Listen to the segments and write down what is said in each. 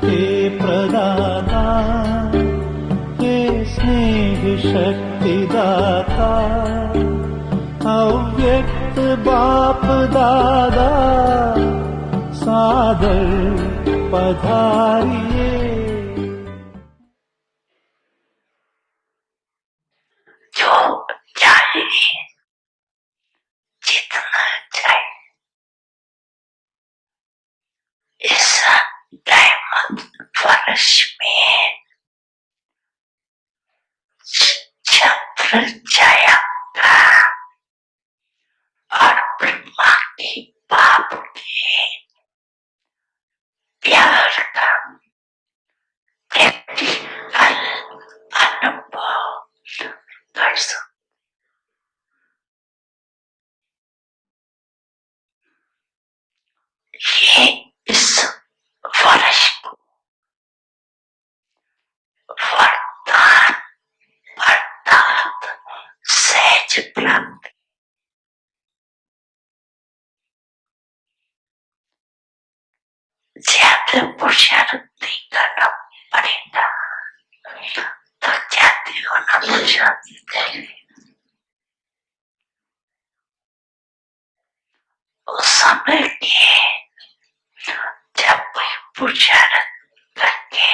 के प्रदाता, हे स्नेह शक्ति दाता, अव्यक्त बाप दादा सादर पधारिए। जो चाहिए जितना चाहिए इस डायमंड फर्श में छत्र छाया का और ब्रह्मा के बाप के प्यार का प्रैक्टिकल अनुभव कर सकते। ये इस वर्ष को वरदान अर्थात सहज प्राप्ति ज्यादा पुरुषार्थी करना पड़ेगा, तो ज्यादा होना पुरुषार्थी करेंगे। उस समय के जब कोई पुरुषार्थ करके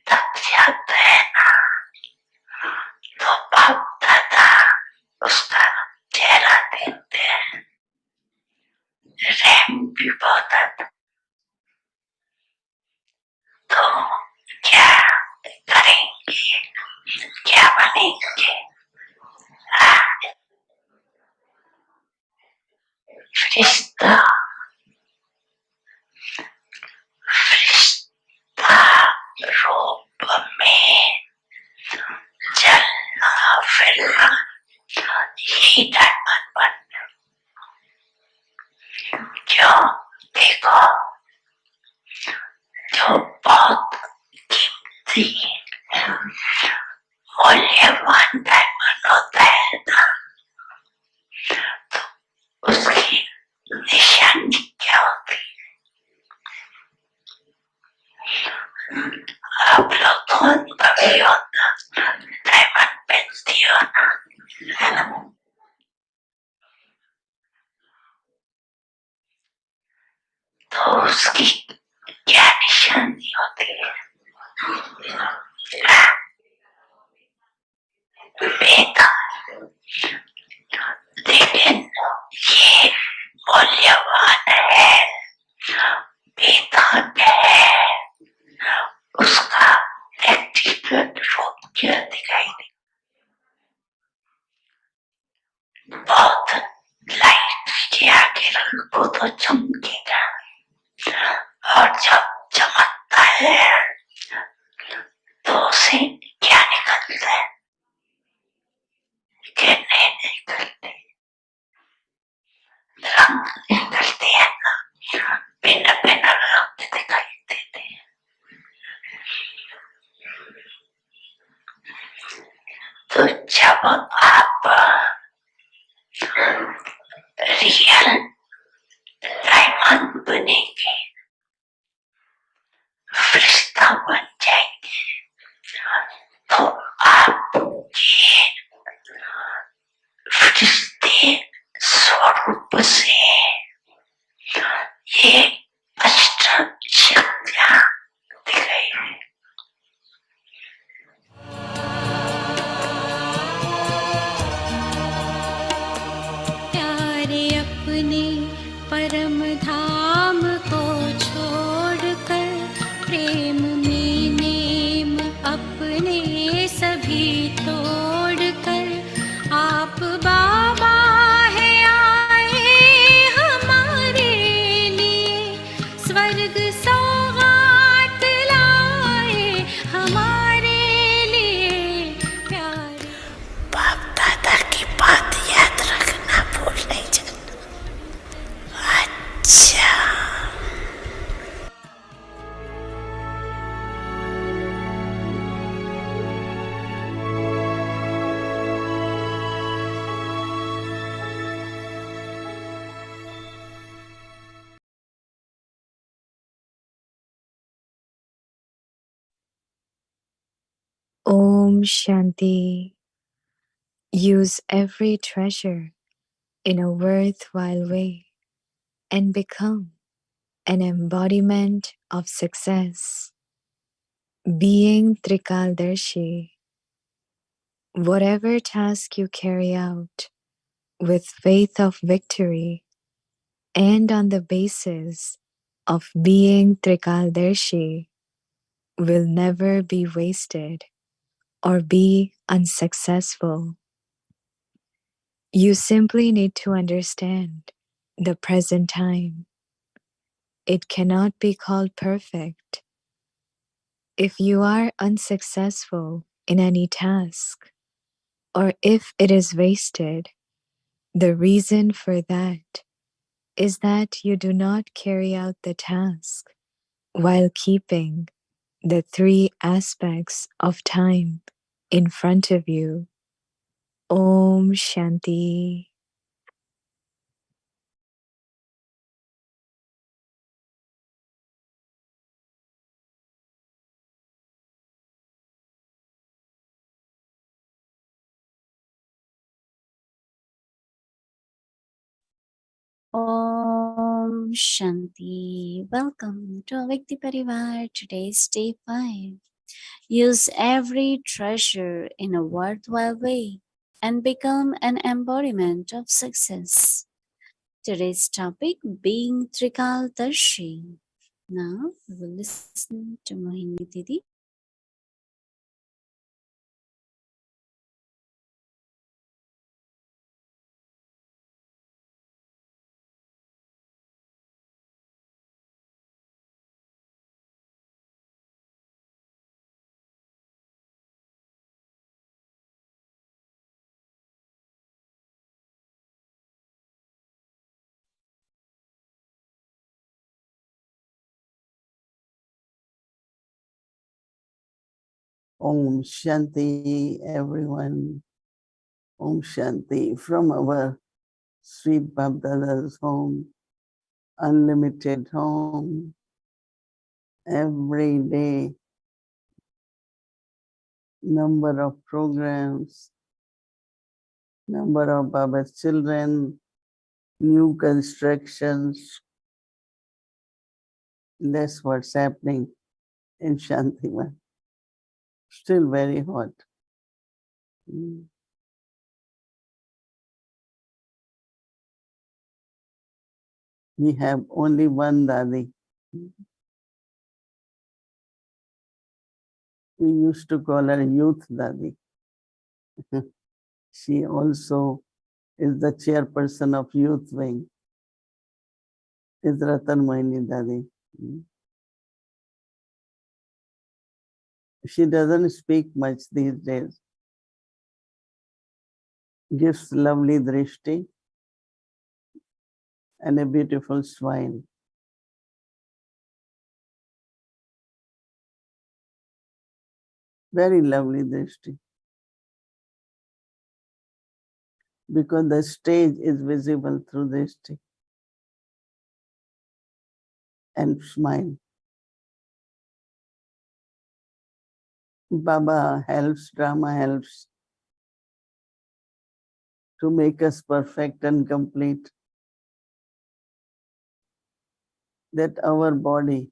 थक जाता है ना, तो बाप दादा उसका चेहरा देखते हैं, रहम भी बहुत आता। तो क्या करेंगे, क्या बनेंगे? फरिश्ता रूप में चलना फिरना, यही डायमंड बनना। क्यों? देखो, जो बहुत कीमती मूल्यवान डायमंड होता है ना, तो उसकी निशानी क्या होती है? आप लोग तो अनुभवी हो ना, डायमंड पहनती हो ना, तो उसकी क्या निशानी होती है? बेटा, लेकिन ये मूल्यवान है, बेटा है, उसका प्रैक्टिकल रूप क्या दिखाई दे? बहुत लाइट के आगे रखो तो चमकेगा, और जब चमकता है तो उसे क्या निकलता है? किरणें निकलते, रंग निकलते हैं ना, भिन्न भिन्न रंग दिखाई देते हैं। तो जब आप रियल डायमंड बनेंगे, फरिश्ता बन जाएंगे, तो आपके फरिश्ते स्वरूप से ये अष्ट शक्तियां दिखाएंगे। प्यारे अपने परम धाम को छोड़कर, प्रेम में नेम अपने सभी तोड़कर, आप बाबा है आए हमारे लिए, स्वर्ग सौगात लाए हमारे लिए। प्यारे बाप दादा की बात याद रखना, भूल नहीं जाना। अच्छा। Om Shanti. Use every treasure in a worthwhile way and become an embodiment of success. Being trikaldarshi, whatever task you carry out with faith of victory and on the basis of being trikaldarshi will never be wasted or be unsuccessful. You simply need to understand the present time. It cannot be called perfect. If you are unsuccessful in any task, or if it is wasted, the reason for that is that you do not carry out the task while keeping the three aspects of time in front of you. Om Shanti. Om Shanti. Welcome to Avikti Parivar. Today's day 5. Use every treasure in a worthwhile way and become an embodiment of success. Today's topic being trikaldarshi. Now we will listen to Mohini Didi. Om Shanti, everyone. Om Shanti from our sweet Babdada's home, unlimited home, every day, number of programs, number of Baba's children, new constructions. That's what's happening in Shantivan. Still very hot. We have only one Dadi. We used to call her Youth Dadi. She also is the chairperson of Youth Wing. Is Ratan Mohini Dadi. She doesn't speak much these days. Gives lovely drishti and a beautiful smile. Very lovely drishti. Because the stage is visible through drishti and smile. Baba helps, drama helps to make us perfect and complete. That our body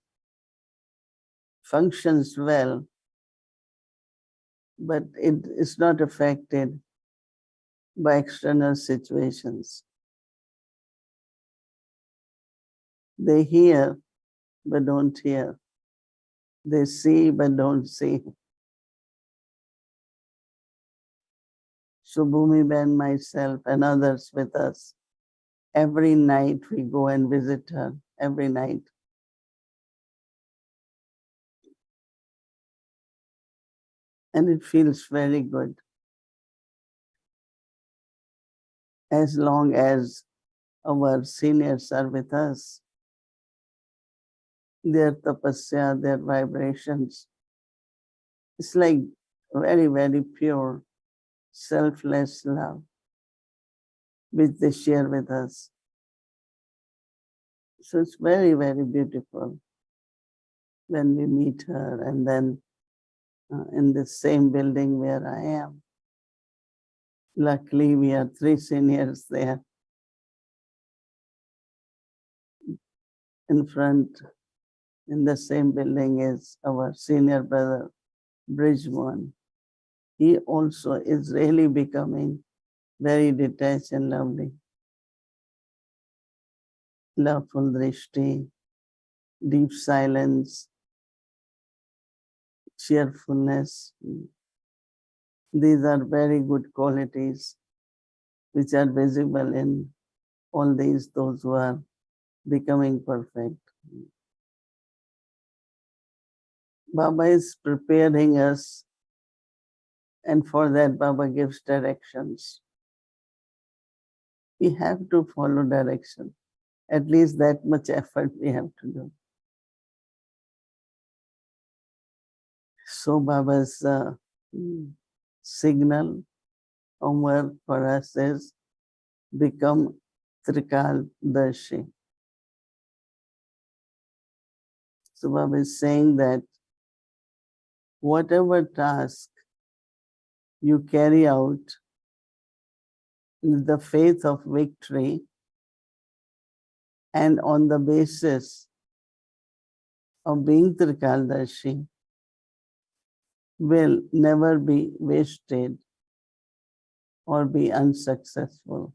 functions well, but it is not affected by external situations. They hear, but don't hear. They see, but don't see. Subhumi Ben, myself, and others with us. Every night we go and visit her, every night. And it feels very good. As long as our seniors are with us, their tapasya, their vibrations, it's like very, very pure, selfless love, which they share with us. So it's very, very beautiful when we meet her, and then in the same building where I am. Luckily, we are 3 seniors there. In front, in the same building, is our senior brother, Bridgeman. He also is really becoming very detached and lovely. Loveful drishti, deep silence, cheerfulness. These are very good qualities which are visible in all those who are becoming perfect. Baba is preparing us, and for that Baba gives directions. We have to follow direction. At least that much effort we have to do. So Baba's signal, homework for us is become trikaldarshi. So Baba is saying that whatever task you carry out with the faith of victory and on the basis of being trikaldarshi will never be wasted or be unsuccessful.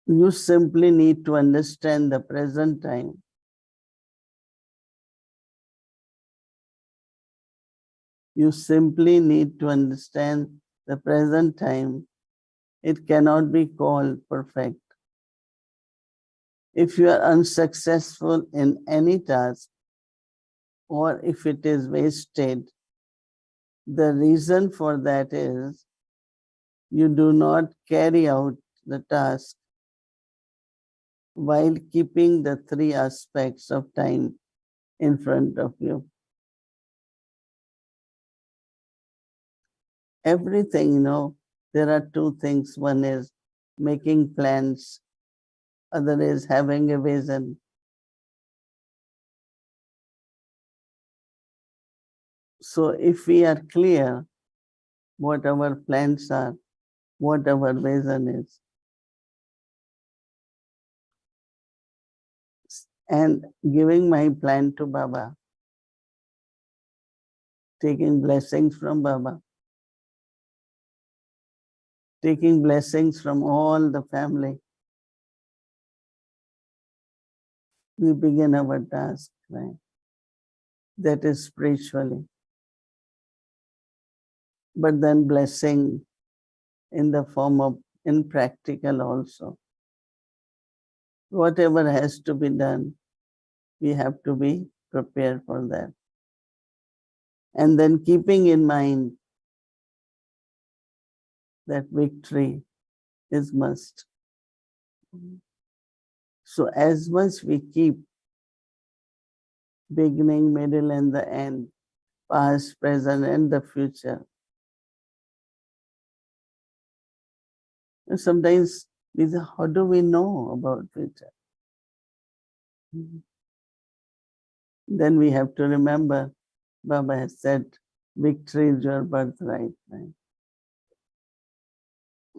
You simply need to understand the present time. You simply need to understand the present time. It cannot be called perfect. If you are unsuccessful in any task, or if it is wasted, the reason for that is you do not carry out the task while keeping the 3 aspects of time in front of you. Everything, there are 2 things. One is making plans, other is having a vision. So if we are clear what our plans are, what our vision is, and giving my plan to Baba, taking blessings from Baba, taking blessings from all the family, we begin our task, right? That is spiritually. But then blessing in the form of in practical also. Whatever has to be done, we have to be prepared for that. And then keeping in mind that victory is must. So as much we keep beginning, middle, and the end, past, present, and the future. And sometimes we say, how do we know about future? Then we have to remember, Baba has said, victory is your birthright. Right?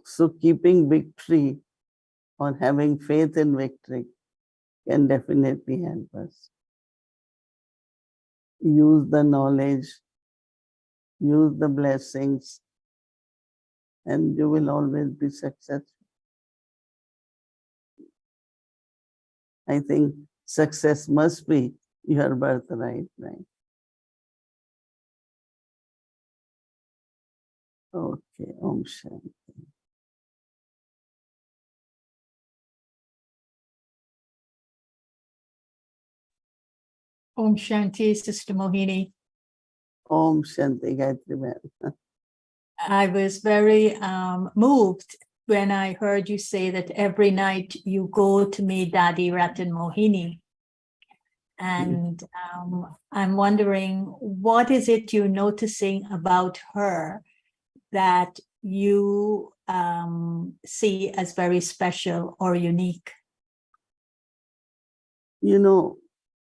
So keeping victory or having faith in victory can definitely help us. Use the knowledge, use the blessings, and you will always be successful. I think success must be your birthright, right? Okay, Om Shanti. Om Shanti, Sister Mohini. Om Shanti, Gayatri Ma'am. I was very moved when I heard you say that every night you go to meet Dadi Ratan Mohini. And I'm wondering, what is it you're noticing about her that you see as very special or unique?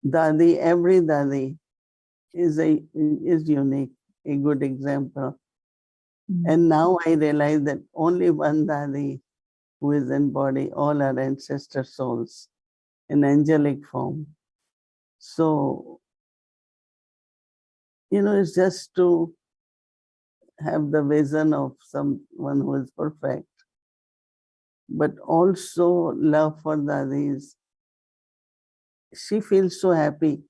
Dadi, every Dadi is unique, a good example. And now I realize that only one Dadi who is in body, all our ancestor souls in angelic form. So, it's just to have the vision of someone who is perfect, but also love for Dadis. She feels so happy.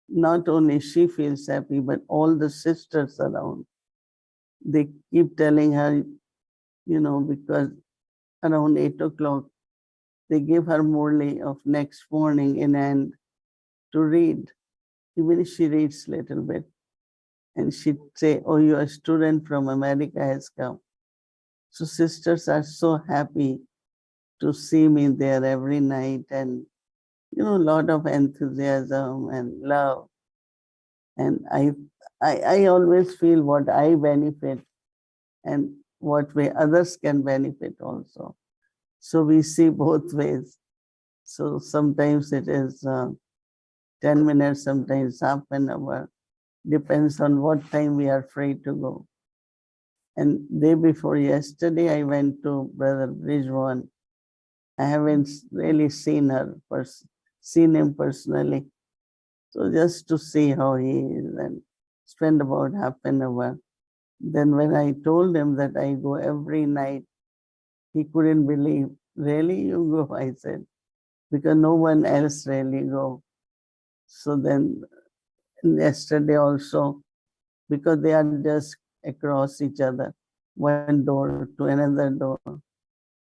Not only she feels happy, but all the sisters around. They keep telling her, because around 8 o'clock, they give her Murli of next morning in hand to read. Even if she reads little bit. And she'd say, oh, your student from America has come. So sisters are so happy to see me there every night, and a lot of enthusiasm and love. And I always feel what I benefit and what way others can benefit also. So we see both ways. So sometimes it is 10 minutes, sometimes half an hour. Depends on what time we are free to go. And day before yesterday, I went to Brother Bridgewan. I haven't really seen him personally. So just to see how he is and spend about half an hour. Then when I told him that I go every night, he couldn't believe. Really, you go? I said, because no one else really go. So then yesterday also, because they are just across each other, one door to another door.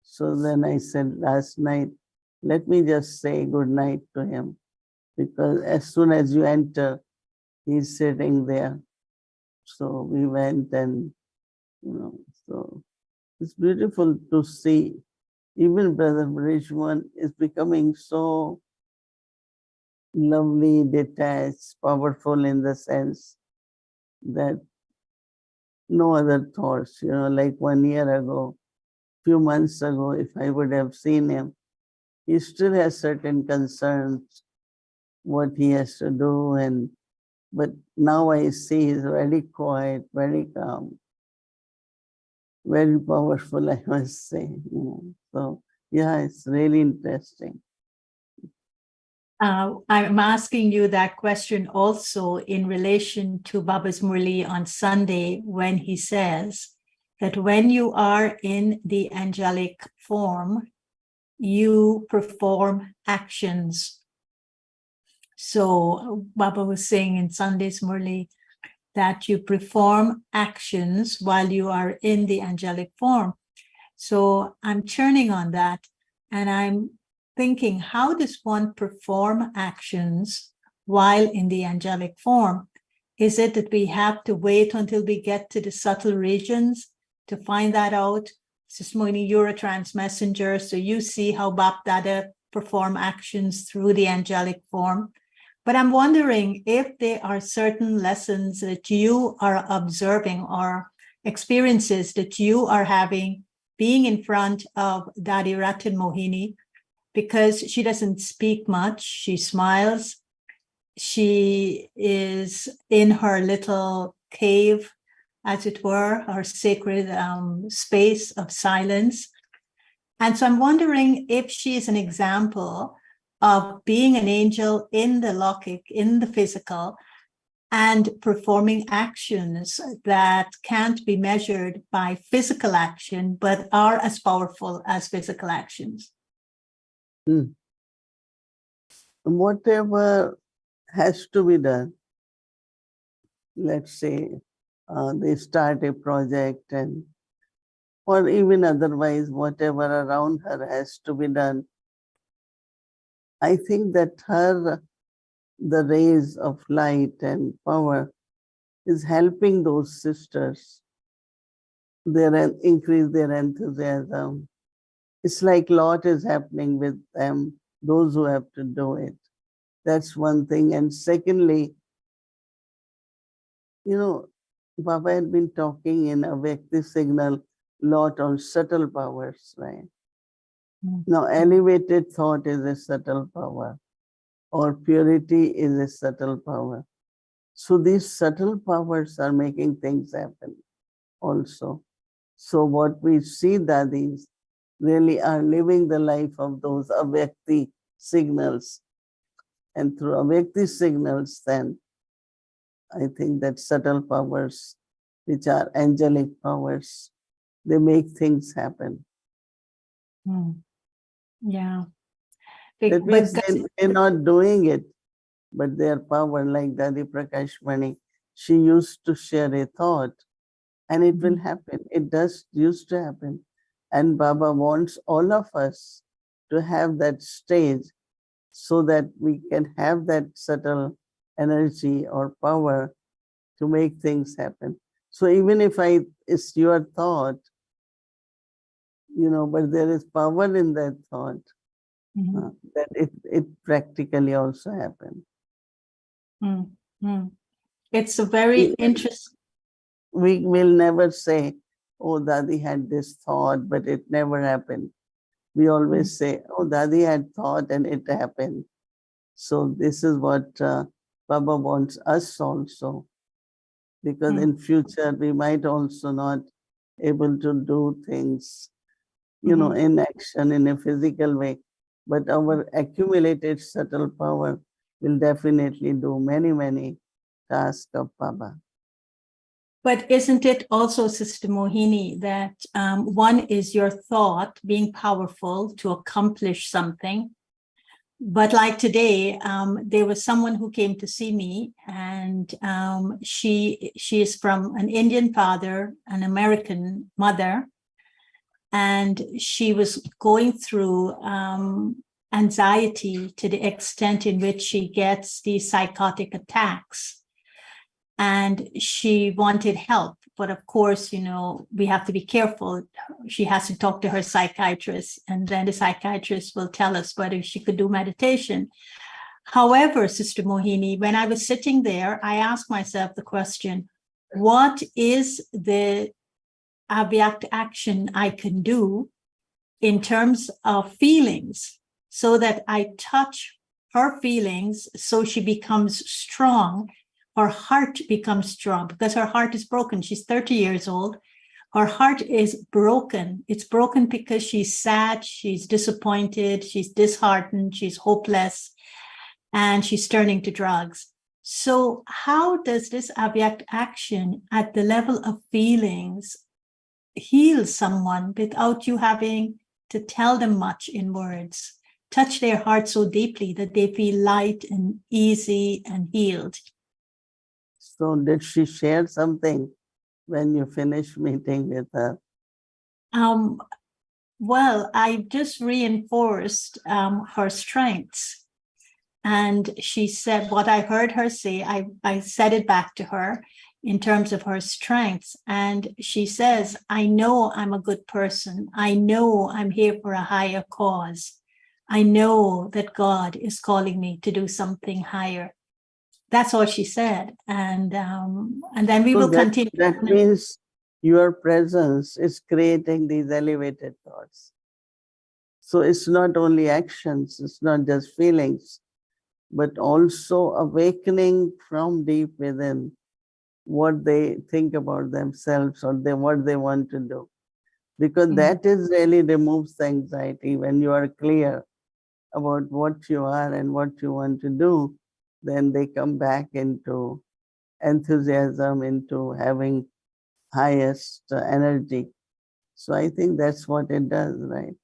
So then I said last night, let me just say good night to him, because as soon as you enter, he's sitting there. So we went and, so it's beautiful to see. Even Brother Bridgewan is becoming so lovely, detached, powerful in the sense that no other thoughts, like 1 year ago, few months ago, if I would have seen him, he still has certain concerns, what he has to do, but now I see he's very quiet, very calm, very powerful, I must say. So yeah, it's really interesting. I'm asking you that question also in relation to Baba's Murli on Sunday, when he says that when you are in the angelic form, you perform actions. So Baba was saying in Sunday's Murli that you perform actions while you are in the angelic form. So I'm churning on that, and I'm thinking, how does one perform actions while in the angelic form? Is it that we have to wait until we get to the subtle regions to find that out? Sister Mohini, you're a trans messenger, so you see how Bap Dada perform actions through the angelic form. But I'm wondering if there are certain lessons that you are observing or experiences that you are having being in front of Dadi Ratan Mohini, because she doesn't speak much. She smiles. She is in her little cave, as it were, her sacred space of silence. And so I'm wondering if she is an example of being an angel in the Lokik, in the physical, and performing actions that can't be measured by physical action, but are as powerful as physical actions. Whatever has to be done, let's say they start a project, or even otherwise, whatever around her has to be done, I think that the rays of light and power is helping those sisters, increase their enthusiasm. It's like lot is happening with them, those who have to do it. That's one thing. And secondly, Baba had been talking in a Vyakti signal lot on subtle powers, right? Now, elevated thought is a subtle power. or purity is a subtle power. So these subtle powers are making things happen also. So what we see, dadis, really are living the life of those avyakti signals. And through avyakti signals, then I think that subtle powers, which are angelic powers, they make things happen. Yeah. That means But they're not doing it, but their power, like Dadi Prakashmani, she used to share a thought and it will happen. It does used to happen. And Baba wants all of us to have that stage so that we can have that subtle energy or power to make things happen. So even if it's your thought, but there is power in that thought, that it practically also happened. It's a very interesting. We will never say, oh, Dadi had this thought, but it never happened. We always say, oh, Dadi had thought and it happened. So this is what Baba wants us also, because in future we might also not able to do things, in action in a physical way, but our accumulated subtle power will definitely do many, many tasks of Baba. But isn't it also, Sister Mohini, that one is your thought being powerful to accomplish something? But like today, there was someone who came to see me, and she is from an Indian father, an American mother, and she was going through anxiety to the extent in which she gets these psychotic attacks. And she wanted help. But of course, we have to be careful. She has to talk to her psychiatrist, and then the psychiatrist will tell us whether she could do meditation. However, Sister Mohini, when I was sitting there, I asked myself the question, what is the abject action I can do in terms of feelings so that I touch her feelings so she becomes strong? Her heart becomes strong because her heart is broken. She's 30 years old. Her heart is broken. It's broken because she's sad, she's disappointed, she's disheartened, she's hopeless, and she's turning to drugs. So how does this abject action at the level of feelings heal someone without you having to tell them much in words? Touch their heart so deeply that they feel light and easy and healed. So did she share something when you finished meeting with her? Well, I just reinforced her strengths. And she said, what I heard her say, I said it back to her in terms of her strengths. And she says, I know I'm a good person. I know I'm here for a higher cause. I know that God is calling me to do something higher. That's all she said. And then we will continue. That means your presence is creating these elevated thoughts. So it's not only actions, it's not just feelings, but also awakening from deep within what they think about themselves or what they want to do. Because that is really removes the anxiety. When you are clear about what you are and what you want to do, then they come back into enthusiasm, into having highest energy. So I think that's what it does, right?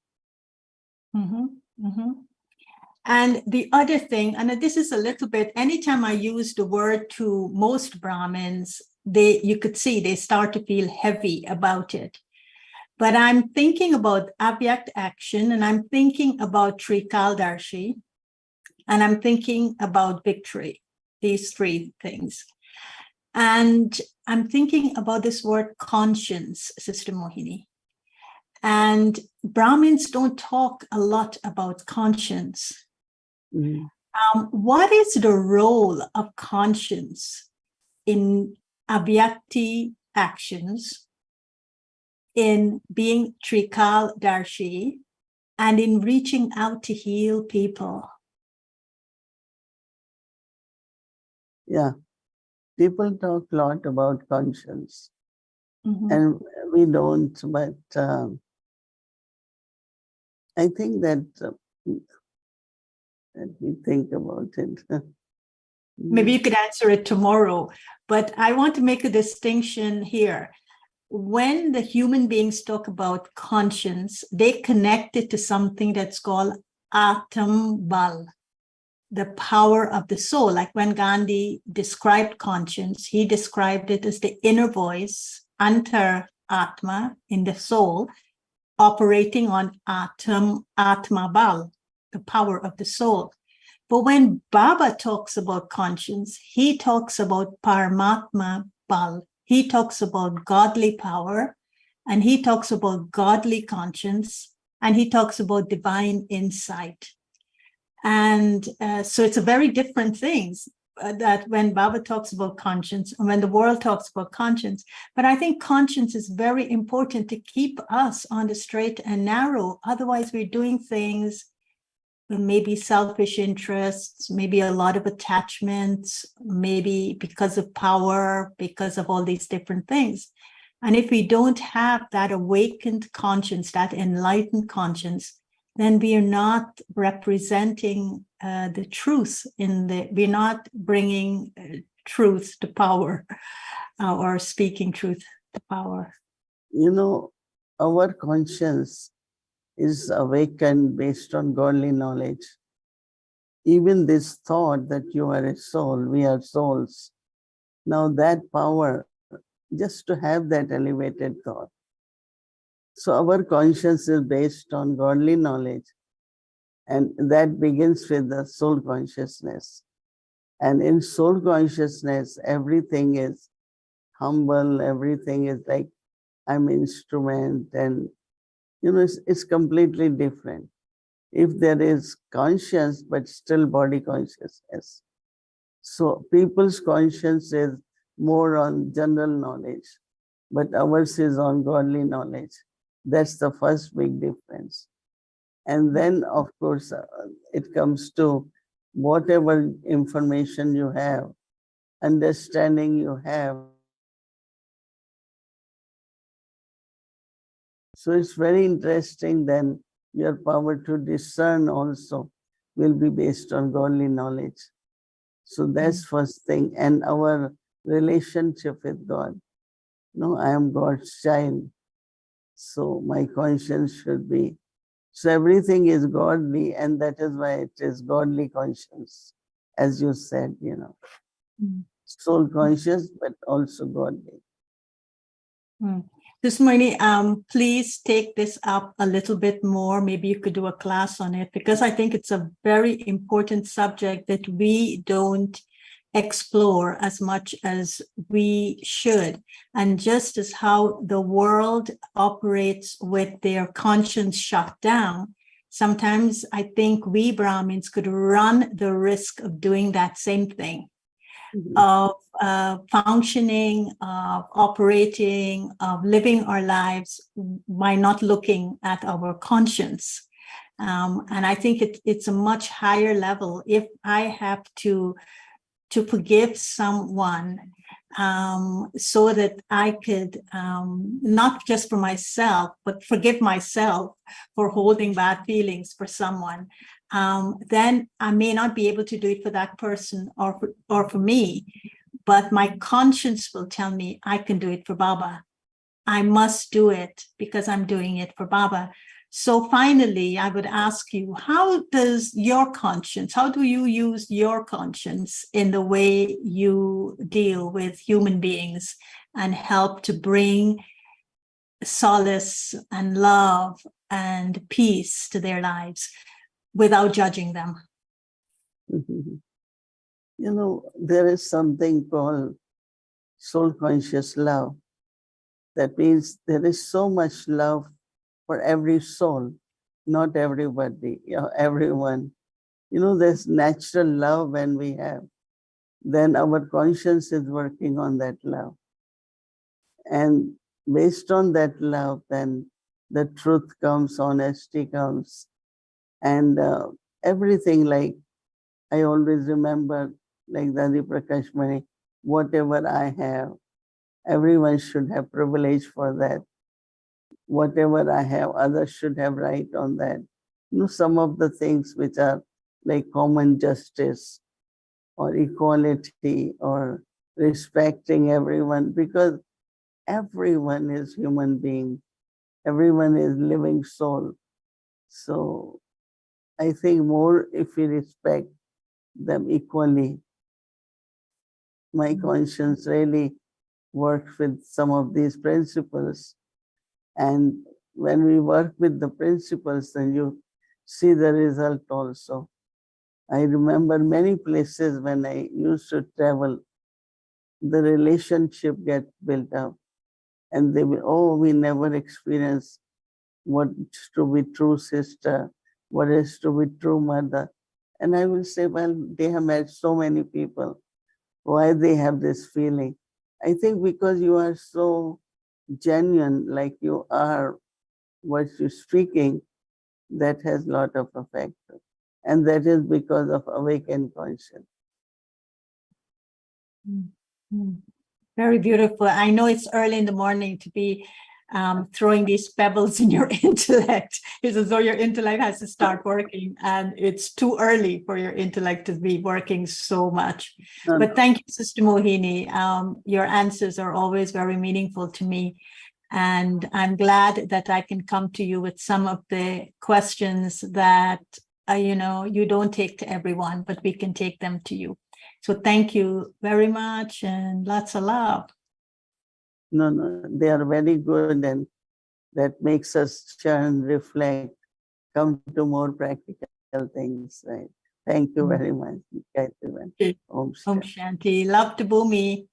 And the other thing, and this is a little bit, anytime I use the word to most Brahmins, you could see they start to feel heavy about it. But I'm thinking about abject action, and I'm thinking about trikaldarshi, and I'm thinking about victory, these three things. And I'm thinking about this word conscience, Sister Mohini. And Brahmins don't talk a lot about conscience. What is the role of conscience in abhyakti actions, in being trikaldarshi, and in reaching out to heal people? Yeah, people talk a lot about conscience, Mhm. and we don't, but I think that, let me think about it. Maybe you could answer it tomorrow, but I want to make a distinction here. When the human beings talk about conscience, they connect it to something that's called Atam Bal, the power of the soul. Like when Gandhi described conscience, he described it as the inner voice, Antar Atma, in the soul, operating on Atma Bal, the power of the soul. But when Baba talks about conscience, he talks about Paramatma Bal. He talks about godly power, and he talks about godly conscience, and he talks about divine insight. And so it's a very different things that when Baba talks about conscience and when the world talks about conscience. But I think conscience is very important to keep us on the straight and narrow. Otherwise, we're doing things with maybe selfish interests, maybe a lot of attachments, maybe because of power, because of all these different things. And if we don't have that awakened conscience, that enlightened conscience, then we are not representing the truth we're not bringing truth to power or speaking truth to power. You know, our conscience is awakened based on godly knowledge. Even this thought that you are a soul, we are souls. Now that power, just to have that elevated thought. So our conscience is based on godly knowledge, and that begins with the soul consciousness. And in soul consciousness, everything is humble, everything is like I'm instrument, and it's completely different. If there is conscience, but still body consciousness. So people's conscience is more on general knowledge, but ours is on godly knowledge. That's the first big difference. And then, of course, it comes to whatever information you have, understanding you have. So it's very interesting then your power to discern also will be based on godly knowledge. So that's first thing. And our relationship with God. No, I am God's child. So my conscience should be. So everything is godly, and that is why it is godly conscience, as you said, soul conscious, but also godly. This Mohini, please take this up a little bit more. Maybe you could do a class on it, because I think it's a very important subject that we don't explore as much as we should. And just as how the world operates with their conscience shut down, sometimes I think we Brahmins could run the risk of doing that same thing. Of functioning, of operating, of living our lives by not looking at our conscience. And I think it's a much higher level. If I have to forgive someone so that I could, not just for myself, but forgive myself for holding bad feelings for someone, then I may not be able to do it for that person or for me, but my conscience will tell me I can do it for Baba. I must do it because I'm doing it for Baba. So finally, I would ask you, how does your conscience, how do you use your conscience in the way you deal with human beings and help to bring solace and love and peace to their lives without judging them? There is something called soul conscious love. That means there is so much love for every soul, not everybody, everyone. There's natural love when we have. Then our conscience is working on that love. And based on that love, then the truth comes, honesty comes, and everything. Like I always remember like Dadi Prakash Mani, whatever I have, everyone should have privilege for that. Whatever I have, others should have right on that. Some of the things which are like common justice or equality or respecting everyone, because everyone is human being, everyone is living soul. So I think more if we respect them equally, my conscience really works with some of these principles. And when we work with the principles, then you see the result also. I remember many places when I used to travel, the relationship get built up and they will, oh, we never experienced what's to be true sister, what is to be true mother. And I will say, well, they have met so many people. Why they have this feeling? I think because you are so genuine, like you are, what you're speaking, that has lot of effect. And that is because of awakened conscience. Mm. Very beautiful. I know it's early in the morning to be throwing these pebbles in your intellect. It's as though your intellect has to start working, and it's too early for your intellect to be working so much. But thank you, Sister Mohini. Your answers are always very meaningful to me. And I'm glad that I can come to you with some of the questions that, you don't take to everyone, but we can take them to you. So thank you very much and lots of love. No, they are very good, and that makes us churn, reflect, come to more practical things, right? Thank you very much. Okay. Om Shanti. Love to Bhumi.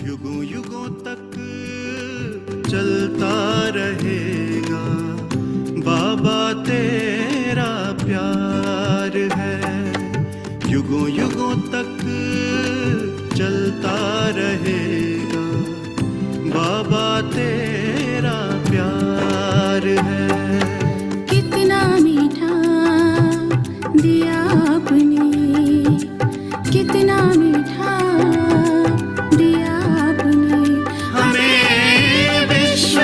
युगों युगों तक चलता रहेगा बाबा तेरा प्यार है, युगों युगों तक चलता रहेगा बाबा तेरा प्यार है। कितना मीठा दिया आपने, कितना मीठा दिया आपने हमें विश्व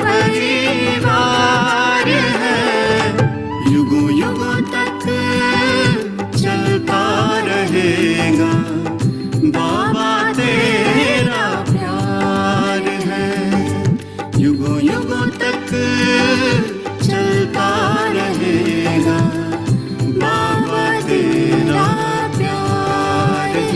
परिवार है, युगों युगों तक चलता रहेगा बाबा तेरा प्यार है, युगों युगों तक चलता रहेगा बाबा तेरा प्यार है।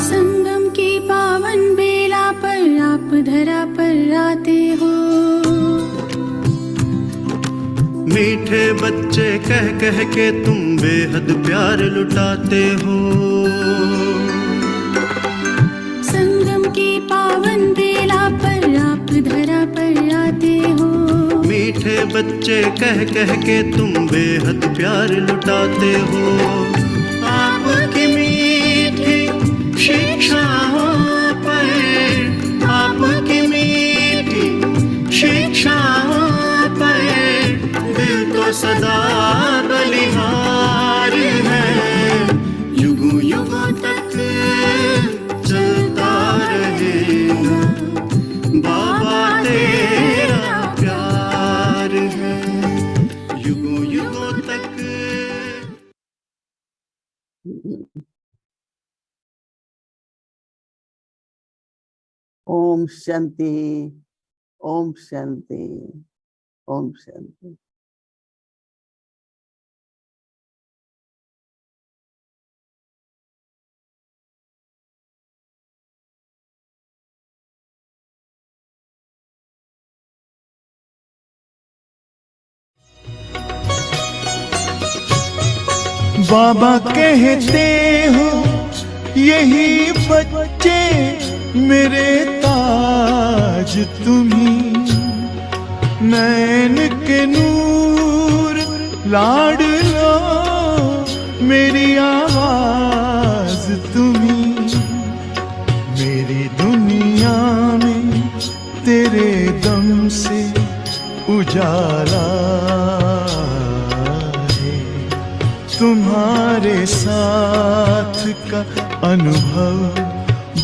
संगम की पावन बेला पर आप धरा पर आते हो, मीठे बच्चे कह कह के तुम बेहद प्यार लुटाते हो, संगम की पावन बेला पर आप धरा पर आते हो, मीठे बच्चे कह कह के तुम बेहद प्यार लुटाते हो। आपकी मीठी शिक्षाओं पर, आपकी मीठी शिक्षाओं पर दिल तो सदा बलिहार है, युगों युगों तक चलता रहेगा बाबा तेरा प्यार है, युगों युगों तक। Om Shanti, Om Shanti, Om Shanti. बाबा कहते हो यही बच्चे मेरे ताज तुम्ही, नैन के नूर लाडलो मेरी आवाज तुम्ही, मेरी दुनिया में तेरे दम से उजाला है, तुम्हारे साथ का अनुभव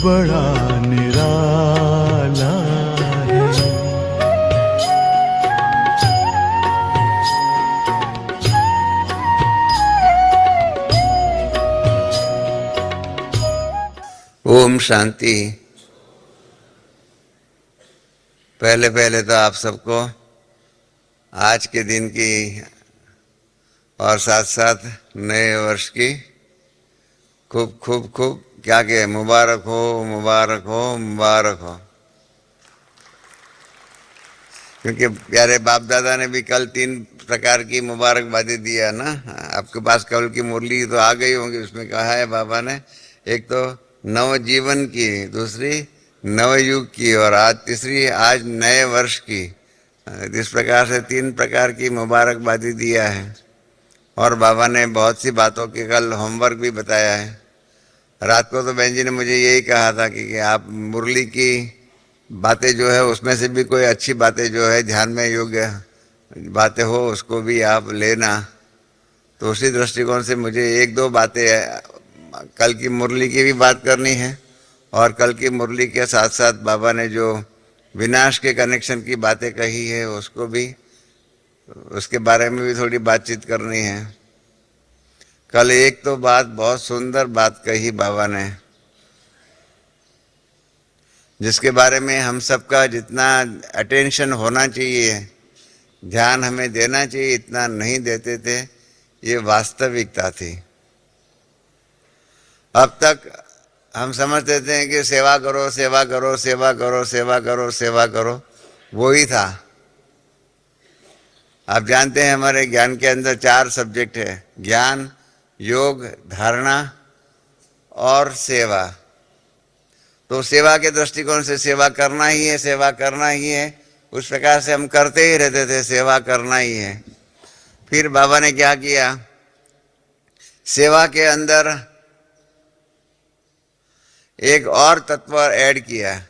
बड़ा निराला है। ओम शांति। पहले पहले तो आप सबको आज के दिन की और साथ साथ नए वर्ष की खूब खूब खूब क्या कहे, मुबारक हो, मुबारक हो, मुबारक हो। क्योंकि प्यारे बाप दादा ने भी कल 3 प्रकार की मुबारकबादी दिया ना। आपके पास कल की मुरली तो आ गई होंगी, उसमें कहा है बाबा ने, एक तो नव जीवन की, दूसरी नव युग की, और आज तीसरी आज नए वर्ष की। इस प्रकार से 3 प्रकार की मुबारकबादी दिया है। और बाबा ने बहुत सी बातों के कल होमवर्क भी बताया है। रात को तो बहन जी ने मुझे यही कहा था कि आप मुरली की बातें जो है उसमें से भी कोई अच्छी बातें जो है ध्यान में योग्य बातें हो उसको भी आप लेना। तो उसी दृष्टिकोण से मुझे 1-2 बातें कल की मुरली की भी बात करनी है, और कल की मुरली के साथ साथ बाबा ने जो विनाश के कनेक्शन की बातें कही है उसको भी, उसके बारे में भी थोड़ी बातचीत करनी है। कल एक तो बात बहुत सुंदर बात कही बाबा ने, जिसके बारे में हम सबका जितना अटेंशन होना चाहिए, ध्यान हमें देना चाहिए, इतना नहीं देते थे। ये वास्तविकता थी। अब तक हम समझते थे कि सेवा करो, सेवा करो, सेवा करो, सेवा करो, सेवा करो, वो ही था। आप जानते हैं हमारे ज्ञान के अंदर 4 सब्जेक्ट है, ज्ञान, योग, धारणा और सेवा। तो सेवा के दृष्टिकोण से सेवा करना ही है, सेवा करना ही है, उस प्रकार से हम करते ही रहते थे, सेवा करना ही है। फिर बाबा ने क्या किया, सेवा के अंदर एक और तत्व ऐड किया।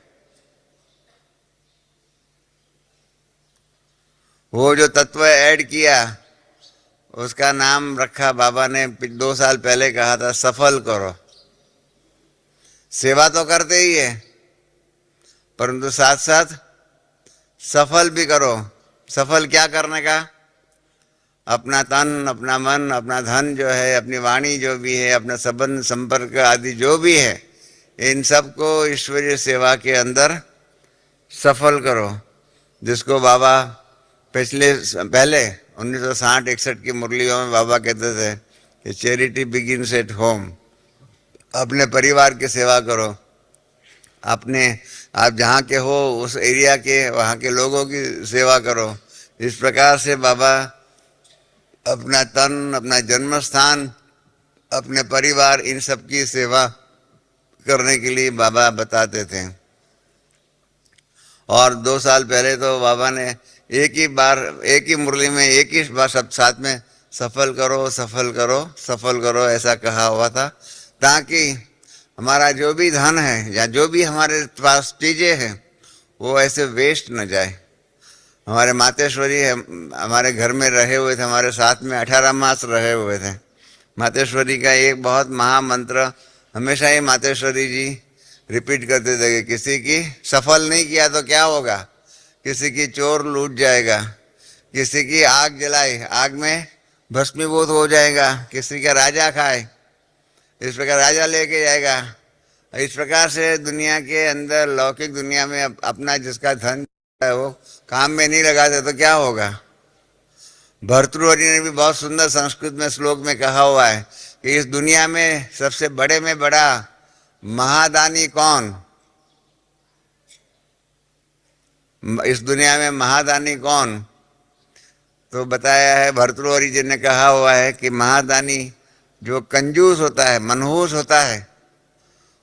वो जो तत्व ऐड किया उसका नाम रखा बाबा ने 2 साल पहले कहा था, सफल करो। सेवा तो करते ही है, परंतु साथ साथ सफल भी करो। सफल क्या करने का? अपना तन, अपना मन, अपना धन जो है, अपनी वाणी जो भी है, अपना संबंध संपर्क आदि जो भी है, इन सबको ईश्वरीय सेवा के अंदर सफल करो। जिसको बाबा पहले 1960-61 की मुरलियों में बाबा कहते थे कि चैरिटी बिगिन्स एट होम। अपने परिवार की सेवा करो, अपने आप जहाँ के हो उस एरिया के वहाँ के लोगों की सेवा करो। इस प्रकार से बाबा अपना तन, अपना जन्म स्थान, अपने परिवार, इन सब की सेवा करने के लिए बाबा बताते थे। और 2 साल पहले तो बाबा ने एक ही मुरली में एक ही बार सब साथ में सफल करो, सफल करो, सफल करो ऐसा कहा हुआ था, ताकि हमारा जो भी धन है या जो भी हमारे पास चीज़ें हैं वो ऐसे वेस्ट न जाए। हमारे मातेश्वरी हमारे घर में रहे हुए थे, हमारे साथ में 18 मास रहे हुए थे। मातेश्वरी का एक बहुत महामंत्र हमेशा ही मातेश्वरी जी रिपीट करते थे कि किसी की सफल नहीं किया तो क्या होगा, किसी की चोर लूट जाएगा, किसी की आग जलाए, आग में भस्मीभूत हो जाएगा, किसी का राजा खाए, इस प्रकार राजा लेके जाएगा। इस प्रकार से दुनिया के अंदर, लौकिक दुनिया में अपना जिसका धन है वो काम में नहीं लगाते तो क्या होगा। भर्तृहरि ने भी बहुत सुंदर संस्कृत में श्लोक में कहा हुआ है कि इस दुनिया में सबसे बड़े में बड़ा महादानी कौन, इस दुनिया में महादानी कौन? तो बताया है भर्तृहरि जी ने कहा हुआ है कि महादानी जो कंजूस होता है, मनहूस होता है,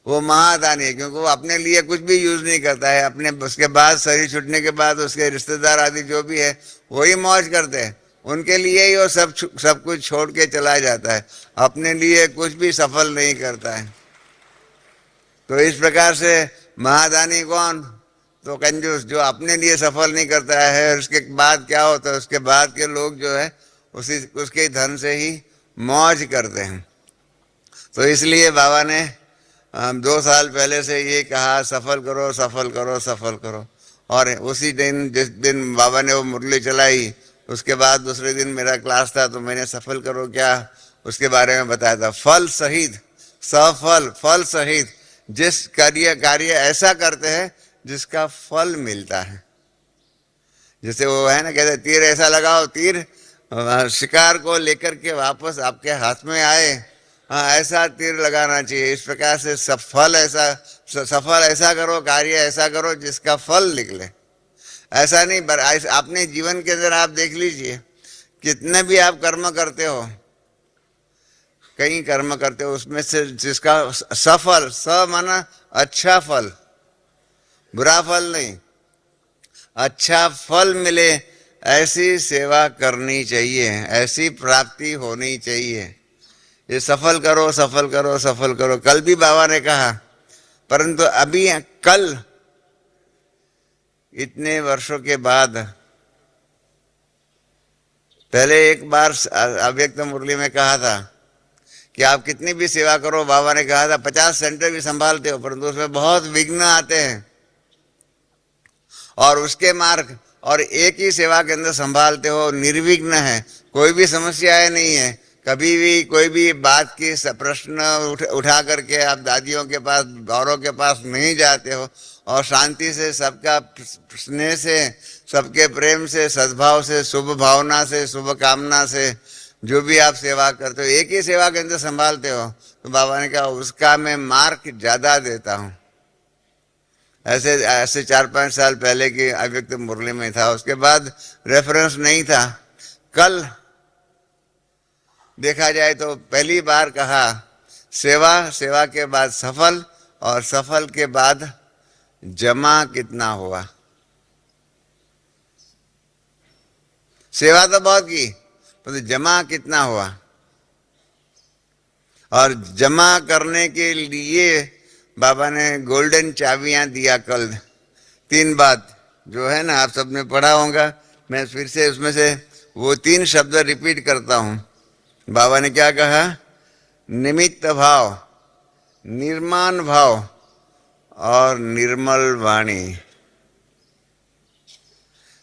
वो महादानी है, क्योंकि वो अपने लिए कुछ भी यूज नहीं करता है। अपने उसके बाद शरीर छूटने के बाद उसके रिश्तेदार आदि जो भी है वही मौज करते हैं, उनके लिए ही वो सब कुछ छोड़ के चला जाता है, अपने लिए कुछ भी सफल नहीं करता है। तो इस प्रकार से महादानी कौन? तो कंजूस, जो अपने लिए सफल नहीं करता है। उसके बाद क्या होता है, उसके बाद के लोग जो है उसके धन से ही मौज करते हैं। तो इसलिए बाबा ने 2 साल पहले से ये कहा, सफल करो सफल करो सफल करो। और उसी दिन, जिस दिन बाबा ने वो मुरली चलाई, उसके बाद दूसरे दिन मेरा क्लास था, तो मैंने सफल करो क्या उसके बारे में बताया था। फल सहित, सफल फल सहित, जिस कार्य ऐसा करते हैं जिसका फल मिलता है। जैसे वो है ना, कहते तीर ऐसा लगाओ, तीर शिकार को लेकर के वापस आपके हाथ में आए, हाँ ऐसा तीर लगाना चाहिए। इस प्रकार से सफल ऐसा करो, कार्य ऐसा करो जिसका फल निकले। ऐसा नहीं, अपने जीवन के अंदर आप देख लीजिए, कितने भी आप कर्म करते हो, कई कर्म करते हो, उसमें से जिसका सफल, माना अच्छा फल, बुरा फल नहीं, अच्छा फल मिले, ऐसी सेवा करनी चाहिए, ऐसी प्राप्ति होनी चाहिए। ये सफल करो सफल करो सफल करो, कल भी बाबा ने कहा। परंतु अभी कल, इतने वर्षों के बाद, पहले एक बार अव्यक्त मुरली में कहा था कि आप कितनी भी सेवा करो, बाबा ने कहा था 50 सेंटर भी संभालते हो, परंतु उसमें बहुत विघ्न आते हैं, और उसके मार्ग, और एक ही सेवा के अंदर संभालते हो, निर्विघ्न है, कोई भी समस्याएं नहीं है। कभी भी कोई भी बात की प्रश्न उठा करके आप दादियों के पास, गौरव के पास नहीं जाते हो, और शांति से, सबका स्नेह से, सबके प्रेम से, सद्भाव से, शुभ भावना से, शुभ कामना से जो भी आप सेवा करते हो, एक ही सेवा के अंदर संभालते हो, तो बाबा ने कहा उसका मैं मार्क ज्यादा देता हूँ। ऐसे 4-5 साल पहले की अव्यक्त मुरली में था, उसके बाद रेफरेंस नहीं था। कल देखा जाए तो पहली बार कहा सेवा के बाद सफल, और सफल के बाद जमा कितना हुआ। सेवा तो बहुत की, पर जमा कितना हुआ। और जमा करने के लिए बाबा ने गोल्डन चाबियां दिया कल। 3 बात जो है ना, आप सबने पढ़ा होगा, मैं फिर से उसमें से वो 3 शब्द रिपीट करता हूं। बाबा ने क्या कहा? निमित्त भाव, निर्माण भाव और निर्मल वाणी।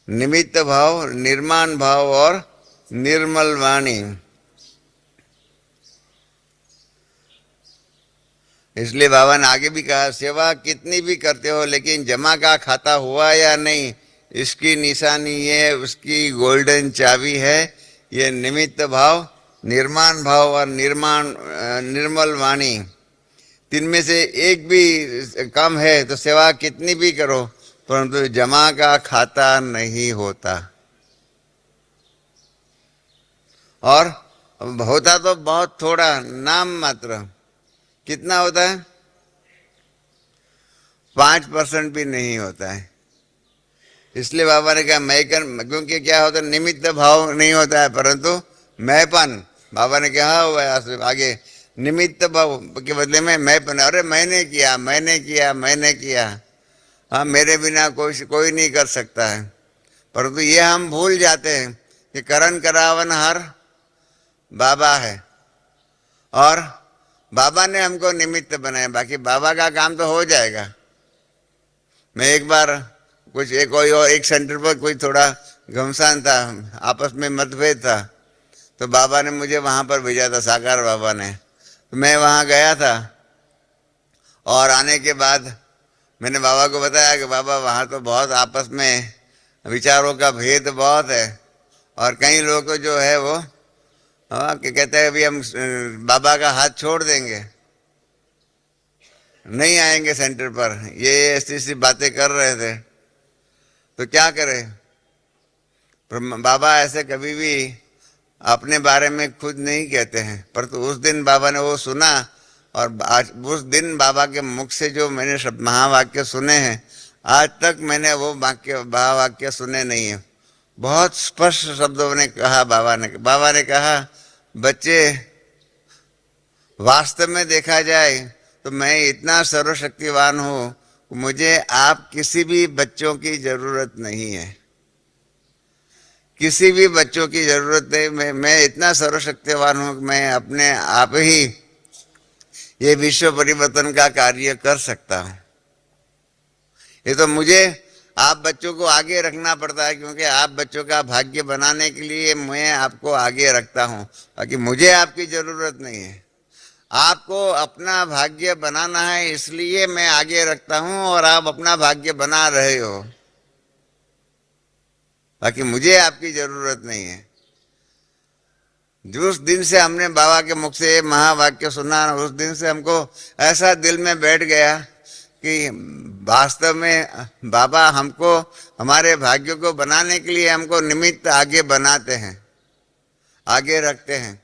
निमित्त भाव, निर्माण भाव और निर्मल वाणी। इसलिए बाबा ने आगे भी कहा, सेवा कितनी भी करते हो, लेकिन जमा का खाता हुआ या नहीं, इसकी निशानी ये उसकी गोल्डन चाबी है, ये निमित्त भाव, निर्माण भाव और निर्मल वाणी। 3 में से एक भी कम है तो सेवा कितनी भी करो, परंतु जमा का खाता नहीं होता। और होता तो बहुत थोड़ा, नाम मात्र। कितना होता है? 5% भी नहीं होता है। इसलिए बाबा ने कहा क्योंकि क्या होता है, निमित्त भाव नहीं होता है, परंतु मैंपन। बाबा ने कहा हुआ है आगे, निमित्त भाव के बदले में मैंपन। अरे मैंने किया, मैंने किया, मैंने किया, हाँ मेरे बिना कोई नहीं कर सकता है। परंतु ये हम भूल जाते हैं कि करण करावन हर बाबा है, और बाबा ने हमको निमित्त बनाया, बाकी बाबा का काम तो हो जाएगा। मैं एक बार कोई और एक सेंटर पर कोई थोड़ा घमसान था, आपस में मतभेद था, तो बाबा ने मुझे वहाँ पर भेजा था, साकार बाबा ने। तो मैं वहाँ गया था, और आने के बाद मैंने बाबा को बताया कि बाबा वहाँ तो बहुत आपस में विचारों का भेद बहुत है, और कई लोग तो जो है वो कि कहते हैं अभी हम बाबा का हाथ छोड़ देंगे, नहीं आएंगे सेंटर पर, ये ऐसी बातें कर रहे थे। तो क्या करें, बाबा ऐसे कभी भी अपने बारे में खुद नहीं कहते हैं, परंतु उस दिन बाबा ने वो सुना, और आज उस दिन बाबा के मुख से जो मैंने शब्द महावाक्य सुने हैं, आज तक मैंने वो वाक्य महावाक्य सुने नहीं है। बहुत स्पष्ट शब्दों ने कहा बाबा ने कहा, बच्चे, वास्तव में देखा जाए तो मैं इतना सर्वशक्तिवान हूँ, मुझे आप किसी भी बच्चों की जरूरत नहीं है, किसी भी बच्चों की जरूरत नहीं। मैं इतना सर्वशक्तिवान हूँ कि मैं अपने आप ही ये विश्व परिवर्तन का कार्य कर सकता हूँ। ये तो मुझे आप बच्चों को आगे रखना पड़ता है, क्योंकि आप बच्चों का भाग्य बनाने के लिए मैं आपको आगे रखता हूँ, बाकी मुझे आपकी जरूरत नहीं है। आपको अपना भाग्य बनाना है, इसलिए मैं आगे रखता हूँ, और आप अपना भाग्य बना रहे हो, बाकी मुझे आपकी जरूरत नहीं है। जिस दिन से हमने बाबा के मुख से ये महावाक्य सुना, उस दिन से हमको ऐसा दिल में बैठ गया कि वास्तव में बाबा हमको हमारे भाग्य को बनाने के लिए हमको निमित्त आगे बनाते हैं, आगे रखते हैं।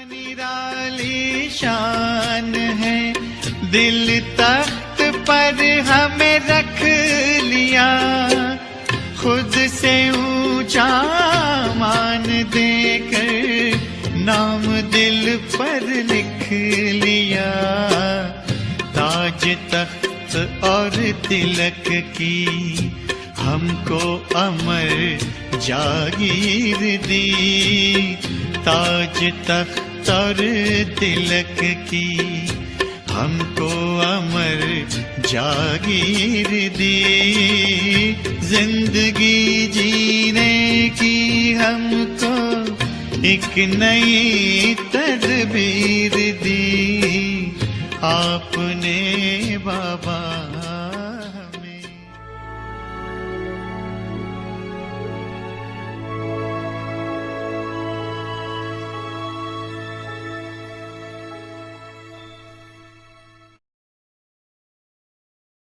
निराली शान है, दिल तख्त पर हमें रख लिया, खुद से ऊंचा मान देकर नाम दिल पर लिख लिया। ताज तख्त और तिलक की हमको अमर जागीर दी, ताज तख्त और तिलक की हमको अमर जागीर दी, जिंदगी जीने की हमको एक नई तदबीर दी, आपने बाबा हमें।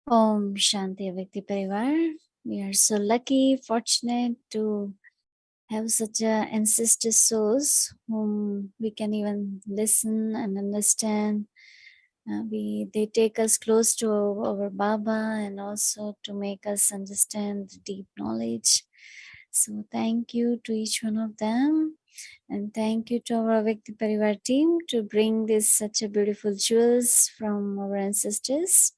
Om Shanti Vyakti Parivar. We are so lucky, fortunate to have such ancestor souls whom we can even listen and understand. They take us close to our Baba and also to make us understand the deep knowledge. So thank you to each one of them. And thank you to our Vyakti Parivar team to bring this such a beautiful jewels from our ancestors.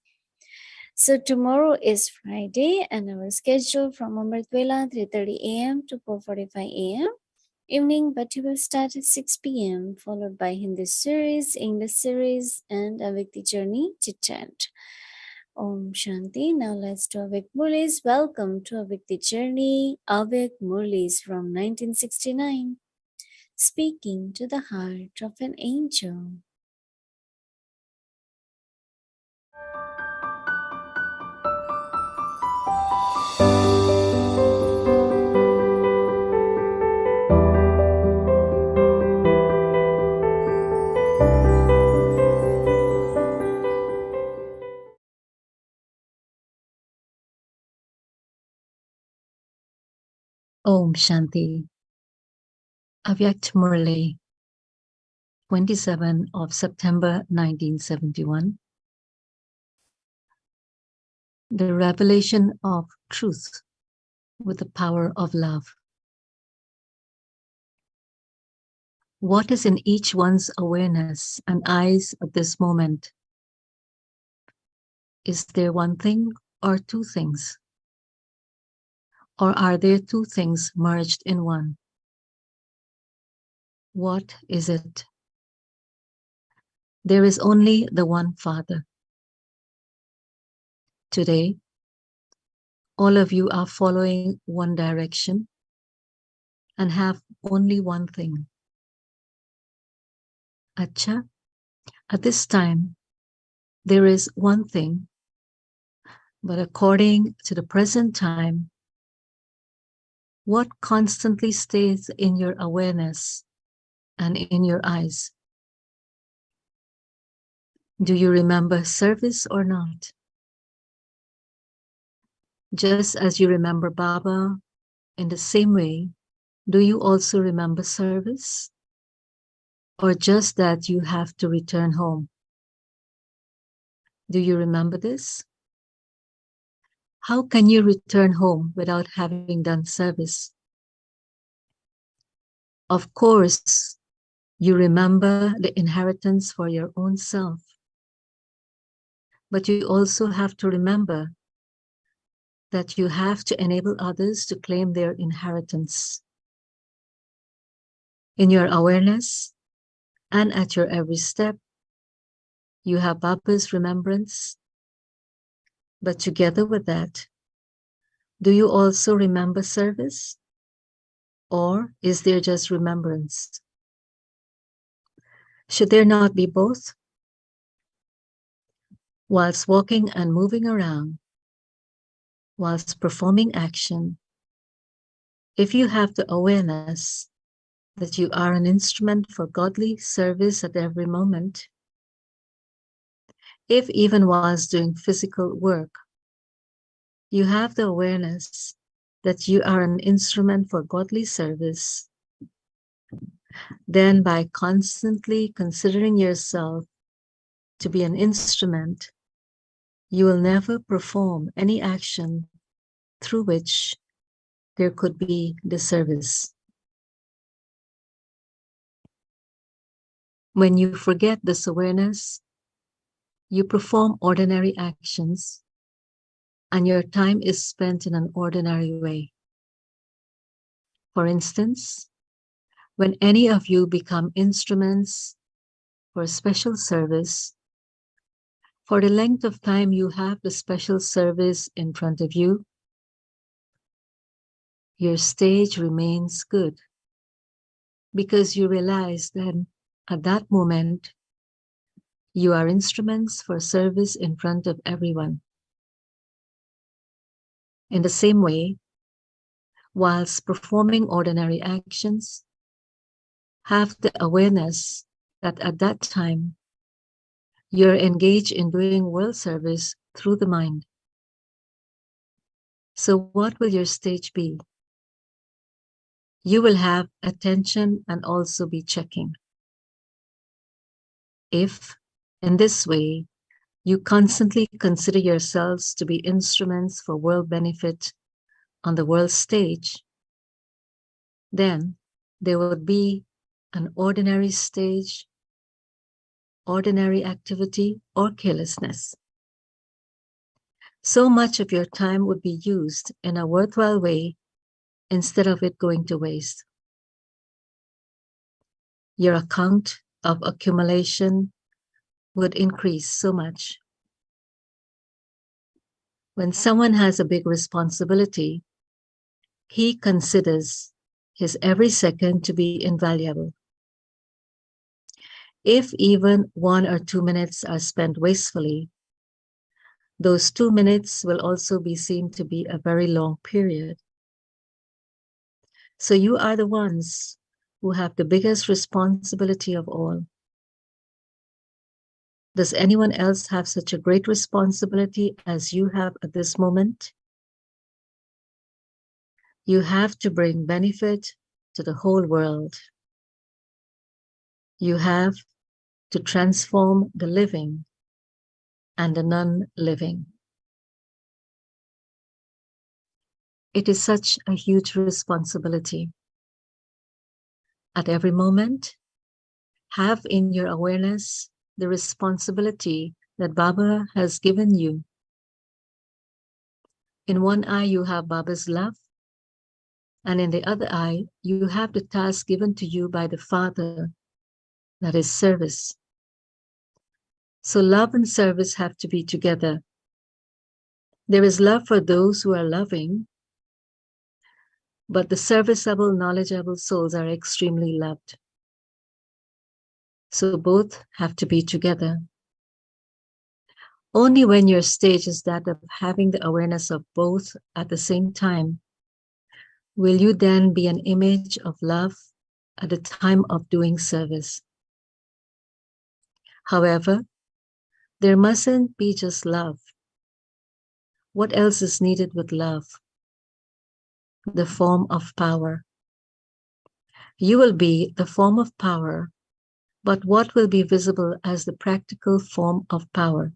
So tomorrow is Friday and our schedule from Amrit Vela 3:30 a.m. to 4:45 a.m. evening, but we will start at 6 p.m. followed by Hindi series, English series, and Avikti Journey Chit Chat. Om Shanti. Now let's do Avik Murlis. Welcome to Avikti Journey, Avik Murlis from 1969. Speaking to the heart of an angel. Om Shanti. Avyakt Murli, 27 of September 1971. The revelation of truth with the power of love. What is in each one's awareness and eyes at this moment? Is there one thing or two things? Or are there two things merged in one? What is it? There is only the one Father. Today, all of you are following one direction and have only one thing. Acha, at this time, there is one thing, but according to the present time, what constantly stays in your awareness and in your eyes? Do you remember service or not? Just as you remember Baba, in the same way, Do you also remember service? Or just that you have to return home? Do you remember this? How can you return home without having done service? Of course, you remember the inheritance for your own self. But you also have to remember that you have to enable others to claim their inheritance. In your awareness and at your every step, you have Baba's remembrance. But together with that, do you also remember service? Or is there just remembrance? Should there not be both? Whilst walking and moving around, whilst performing action, if you have the awareness that you are an instrument for godly service at every moment, if even whilst doing physical work, you have the awareness that you are an instrument for godly service, then by constantly considering yourself to be an instrument, you will never perform any action through which there could be disservice. When you forget this awareness, you perform ordinary actions and your time is spent in an ordinary way. For instance, when any of you become instruments for a special service, for the length of time you have the special service in front of you, your stage remains good because you realize that at that moment, you are instruments for service in front of everyone. In the same way, whilst performing ordinary actions, have the awareness that at that time, you're engaged in doing world service through the mind. So what will your stage be? You will have attention and also be checking. If, in this way, you constantly consider yourselves to be instruments for world benefit on the world stage, then there would be an ordinary stage, ordinary activity, or carelessness. So much of your time would be used in a worthwhile way instead of it going to waste. Your account of accumulation would increase so much. When someone has a big responsibility, he considers his every second to be invaluable. If even 1 or 2 minutes are spent wastefully, those 2 minutes will also be seen to be a very long period. So you are the ones who have the biggest responsibility of all. Does anyone else have such a great responsibility as you have at this moment? You have to bring benefit to the whole world. You have to transform the living and the non-living. It is such a huge responsibility. At every moment, have in your awareness the responsibility that Baba has given you. In one eye, you have Baba's love, and in the other eye, you have the task given to you by the Father, that is service. So love and service have to be together. There is love for those who are loving, but the serviceable, knowledgeable souls are extremely loved. So both have to be together. Only when your stage is that of having the awareness of both at the same time, will you then be an image of love at the time of doing service. However, there mustn't be just love. What else is needed with love? The form of power. You will be the form of power, but what will be visible as the practical form of power?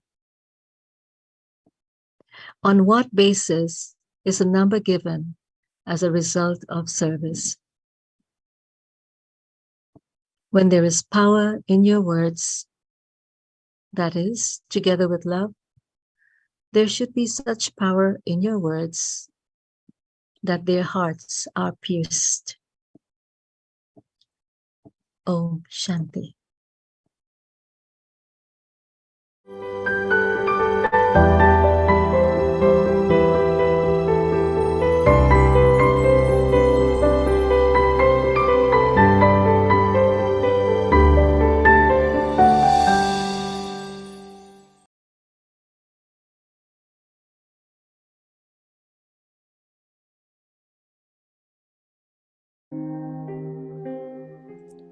On what basis is a number given as a result of service? When there is power in your words, that is, together with love, there should be such power in your words that their hearts are pierced. Om Shanti.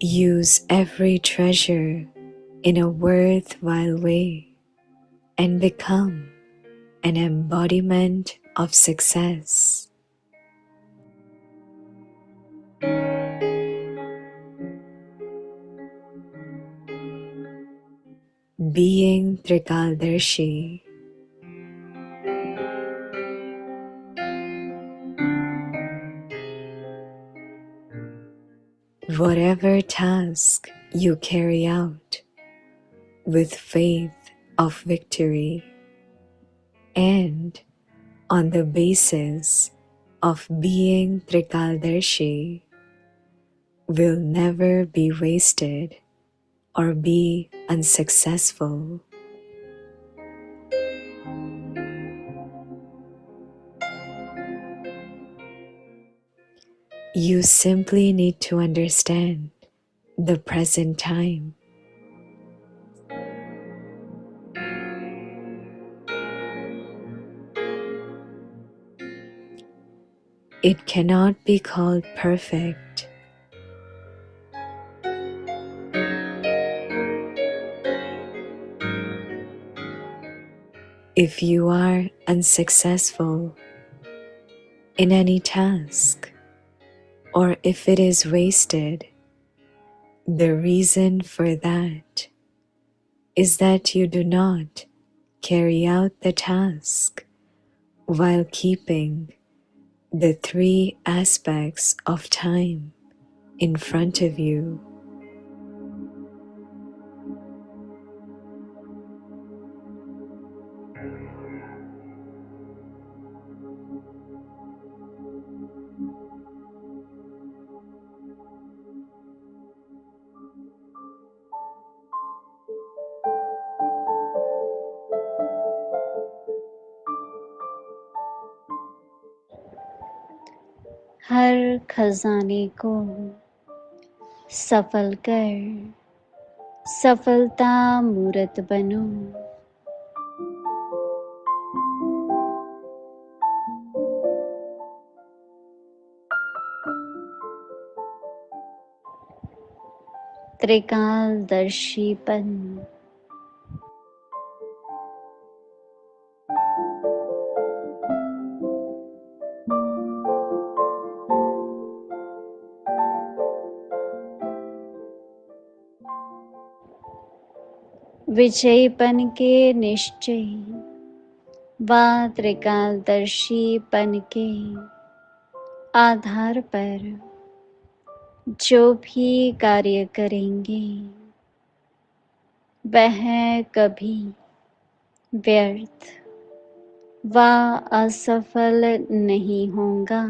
Use every treasure in a worthwhile way and become an embodiment of success. Being trikaldarshi, whatever task you carry out with faith of victory and on the basis of being trikaldarshi will never be wasted or be unsuccessful. You simply need to understand the present time. It cannot be called perfect. If you are unsuccessful in any task, or if it is wasted, the reason for that is that you do not carry out the task while keeping the three aspects of time in front of you. हर खजाने को सफल कर सफलता मूरत बनो। त्रिकालदर्शीपन विजयपन के निश्चय व त्रिकालदर्शीपन के आधार पर जो भी कार्य करेंगे वह कभी व्यर्थ व असफल नहीं होगा।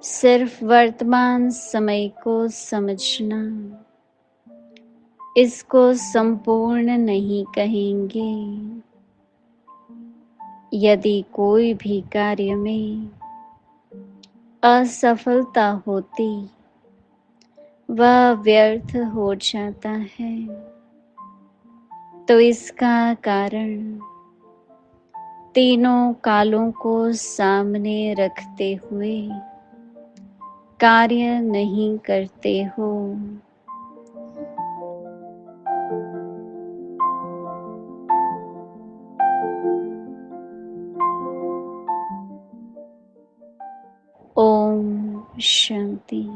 सिर्फ वर्तमान समय को समझना इसको संपूर्ण नहीं कहेंगे। यदि कोई भी कार्य में असफलता होती वह व्यर्थ हो जाता है, तो इसका कारण तीनों कालों को सामने रखते हुए कार्य नहीं करते हो Shanti.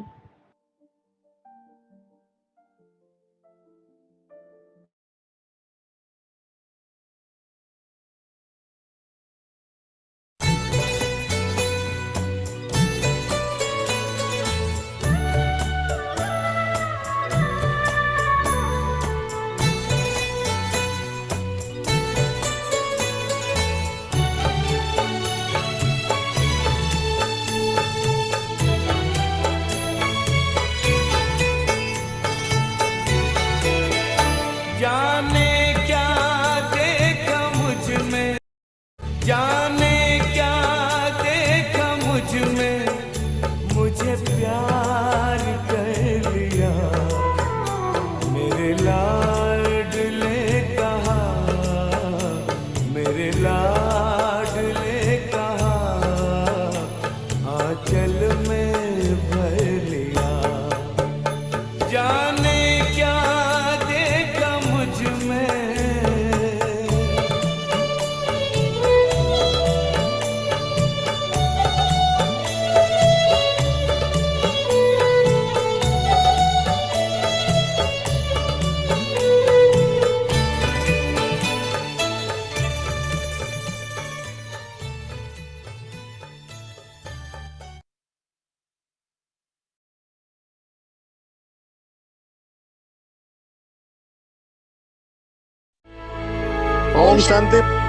जाने क्या देखा मुझ में, जाने क्या देखा मुझ में, मुझे प्यार कर लिया। मेरे लाडले कहा, मेरे लाडले कहा, आंचल में भर लिया। जाने क्या देखा मुझ में, ओम शांति।